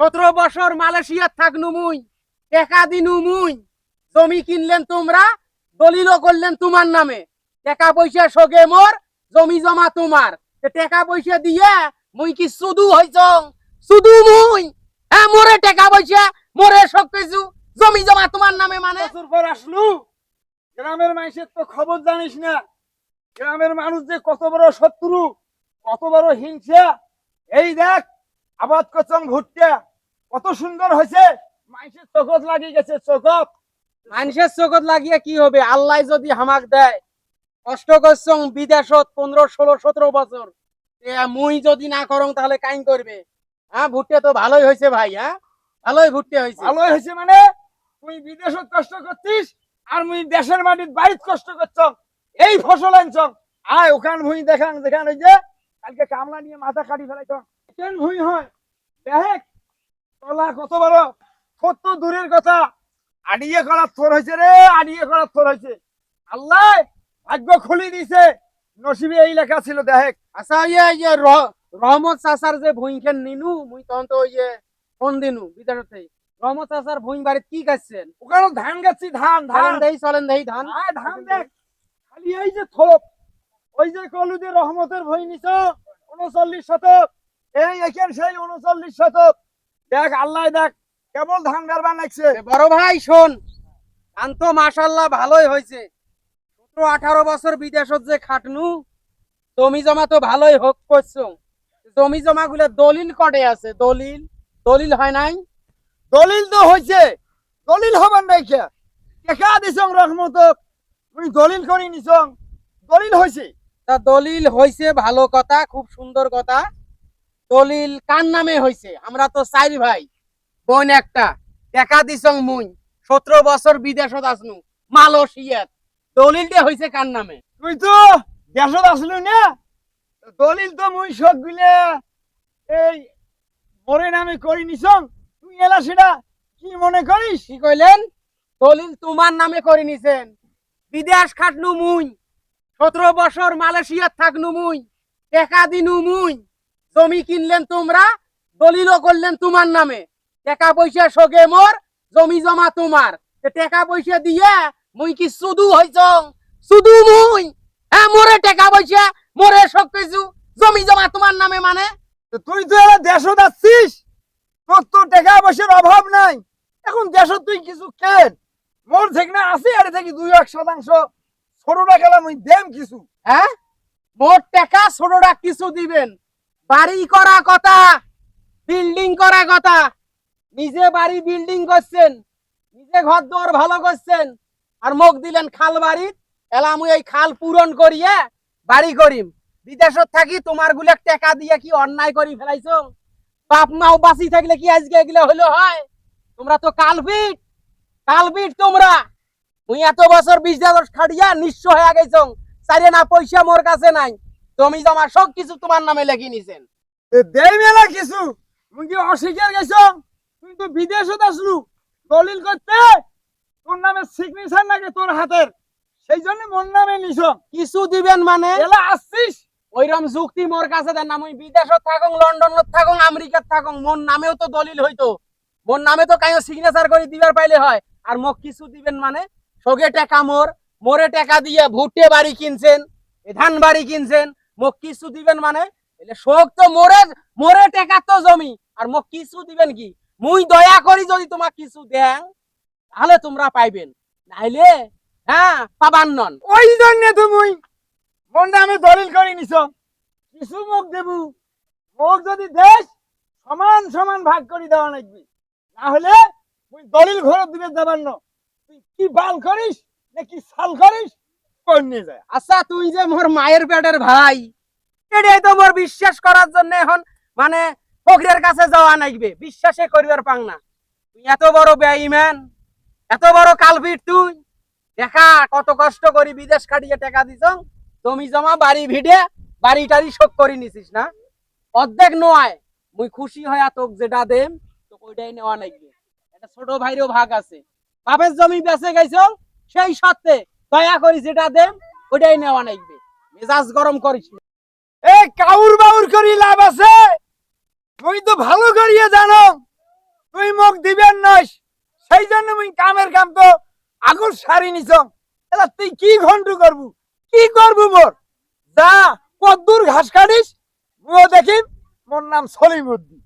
17 বছর মালয়েশিয়ার থাকনু মুই, টাকা দিনু মুই, জমি কিনলেন তোমরা, দলিলও করলেন তোমার নামে, টাকা পয়সা সগে মোর, জমি জমা তোমার। টাকা পয়সা দিয়ে মুই কি শুধু হইছ? শুধু মুই হ্যাঁ, মোরে টাকা পয়সা, মোরে সব কিছু, জমি জমা তোমার নামে মানে? বছর পর আসলু, গ্রামের মানুষের তো খবর জানিস না। গ্রামের মানুষ যে কত বড় শত্রু, কত বড় হিংসা। এই দেখ, আবাদ করছং ভুট্টা, কত সুন্দর হয়েছে, মানুষের চোখত লাগিয়ে গেছে, চোখত। মানুষের চোখত লাগিয়ে কি হবে? আল্লাহ যদি হামাক দেয়, কষ্ট করছং বিদেশত 15, 16, 17 বছর, মুই যদি না করং তাহলে কাইন করবে? হ্যাঁ, ভুট্টা তো ভালোই হয়েছে ভাই। হ্যাঁ, ভালোই ভুট্টা হয়েছে। ভালোই হয়েছে মানে তুই বিদেশত কষ্ট করছিস আর মুই দেশের মাটির বাড়িত কষ্ট করছ, এই ফসল আনছ। আয় ওখান ভুঁই দেখান, দেখান ওই যে কালকে কামলা নিয়ে মাথা কাটি ফেলাইছ, কেন ভুঁই হয় দেখ, তলা কত বড়, কত দূরের কথা। আড়িয়ে করার থর হয়েছে রে, আড়িয়ে করার থর হয়েছে। আল্লাহ ভাগ্য খুলি দিছে, নসিবে এই লেখা ছিল দেখ। আচ্ছা, ইয়ে রহমত চাচার যে ভুঁইখান নিনু, মুই তখন তো ওই যে ফোন দিনু বিদেশতে, রহমত চাচার ভুঁই বাড়িতে কি কাটছেন? ওখানে ধান গাচ্ছি, ধান ধান চলেন দেই ধান। আয় ধান দেখ, খালি এই যে থোপ, ওই যে কলুদে রহমতের ভই নিছ 39 শতক, এই এখান সেই 39 শতক। দেখ আল্লাহ দেখ কেবল ধান বেরবার লাগছে। বড় ভাই শোন, ধান তো মাশাল্লাহ ভালোই হয়েছে। 17, 18 বছর বিদেশত যে খাটনু, জমি জমা তো ভালোই হোক করছো। জমি জমা গুলো দলিল কটে আছে, দলিল দলিল হয় নাই? দলিল তো হয়েছে, দলিল হবার নাই কে, টেকা দিছং রহমতক, তুই দলিল করে নিছং, দলিল হয়েছে। তা দলিল হয়েছে, ভালো কথা, খুব সুন্দর কথা। দলিল কার নামে হয়েছে? আমরা তো 4 ভাই, বোন একটা, টাকা দিছং মুই, 17 বছর বিদেশত আসনু মালয়েশিয়াত, দলিলটা হয়েছে কার নামে? তুই তো দেশত আসলু না, দলিল তো মুই সব গুলে এই মরে নামে করে নিছং। তুই এলা সেটা কি মনে করিস? কি কইলেন? দলিল তোমার নামে করে নিছেন? বিদেশ খাটনু মুই, 17 বছর মালয়েশিয়াত থাকনু মুই, টাকা দিনু মুই, জমি কিনলেন তোমরা, দলিলও করলেন তোমার নামে, টাকা পয়সা সগে মোর, জমি জমা তোমার। টাকা পয়সা দিয়ে মুই কি শুধু হইছ? শুধু মুই হ্যাঁ, মোরে টাকা পয়সা, মোরে সব কিছু, জমি জমা তোমার নামে মানে? তুই তো এলা দেশত আসছিস, তোর তো টাকা পয়সার অভাব নাই, এখন দেশত তুই কিছু কেন? মোর থেকে না আছে আরে থেকে 2-1% ছোটটা গেলাম ওই দেম কিছু। হ্যাঁ, মোট টাকা ছোটরা কিছু দিবেন? বাড়ি করা কথা, বিল্ডিং করা কথা, নিজে বাড়ি বিল্ডিং করছেন, নিজে ঘর দর ভালো করছেন, আর মুখ দিলেন খাল বাড়ি। এলা আমি এই খাল পূরণ করিয়ে বাড়ি করিম। বিদেশত থাকি তোমার গুলো টাকা দিয়ে কি অন্যায় করি ফেলাইছো? বাপ মাও বাঁচি থাকলে কি আজকে এগুলো হইলো হয়? তোমরা তো কালপিট, কালপিট তোমরা। মুই এত বছর 20 বছর খাটিয়া নিঃস্ব হয়ে গেছো, চাইরে না পয়সা মোর কাছে নাই, জমি জমা সব কিছু তোমার নামে লেখি নিছেন। দেই মেলা কিছু, মুই কি অস্বীকার গেছ? তুই তো বিদেশত আসলু, দলিল করতে তোর নামে সিগনেচার লাগে তোর হাতের, সেই জন্য মোর নামে নিছ। কিছু দিবেন মানে? এলা আসছিস, ওইরকম যুক্তি মোর কাছে দেন না। মুই বিদেশত থাকুং, লন্ডনত থাকুং, আমেরিকাত থাকুং, মোর নামেও তো দলিল হইতো, মোর নামে তো কাইও সিগনেচার করে দিবার পাইলে হয়। আর মোক কিছু দিবেন মানে? সগে টাকা মোর, মোরে টাকা দিয়ে ভুট্টে বাড়ি কিনছেন, ধান বাড়ি কিনছেন, মোক কিছু দিবেন মানে? এলে শোক তো মোরে, মোরে টাকা তো জমি, আর মোক কিছু দিবেন কি? মুই দয়া করি যদি তোমাক কিছু দেন তাহলে তোমরা পাইবেন, নাইলে হ্যাঁ পাবান নন। ওই জন্য তুমি মোর নামে দলিল করে নিছ। কিছু মোক দেবু, মোক যদি দেশ সমান সমান ভাগ করে দেওয়া লাগবে, না হলে তুই দলিল ঘরে দিবে দেবার ন। তুই কি বাল করিস নাকি সাল করিস কোন নিয়ে যায়। আচ্ছা, তুই যে মোর মায়ের পেটের ভাই, এটাই তো মোর বিশ্বাস করার জন্য এখন মানে ফকিরের কাছে যাওয়া নাইবে, বিশ্বাসে করিবার পাং না। তুই এত বড় বেঈমান, এত বড় কালপিট তুই। দেখা কত কষ্ট করি বিদেশ খাটিয়ে টাকা দিছ, জমি জমা বাড়ি ভিড়ে বাড়ি টাড়ি শোক করে নিছিস না? অর্ধেক নয়, মুই খুশি হইয়া তোক যেটা দেম তো ওইটাই নেওয়া নাইবে। একটা ছোট ভাইরও ভাগ আছে, বাপের জমি বেঁচে গেছ, সেই সত্ত্বে দয়া করি যেটা দেম ওইটাই নেওয়া নাইবে। মেজাজ গরম করিস না। এ কাউর বাউর করি লাভ আছে? তুই তো ভালো করিয়ে জানো তুই মুখ দিবেন নইস, সেই জন্য মুই কামের কাম তো আগুন সারি নিছ। এলা তুই কি ঘন্টু করবু, কি করবু মোর? যা কদ্দুর ঘাস কাটিস মুও দেখিম। মোর নাম সলিমুদ্দিন।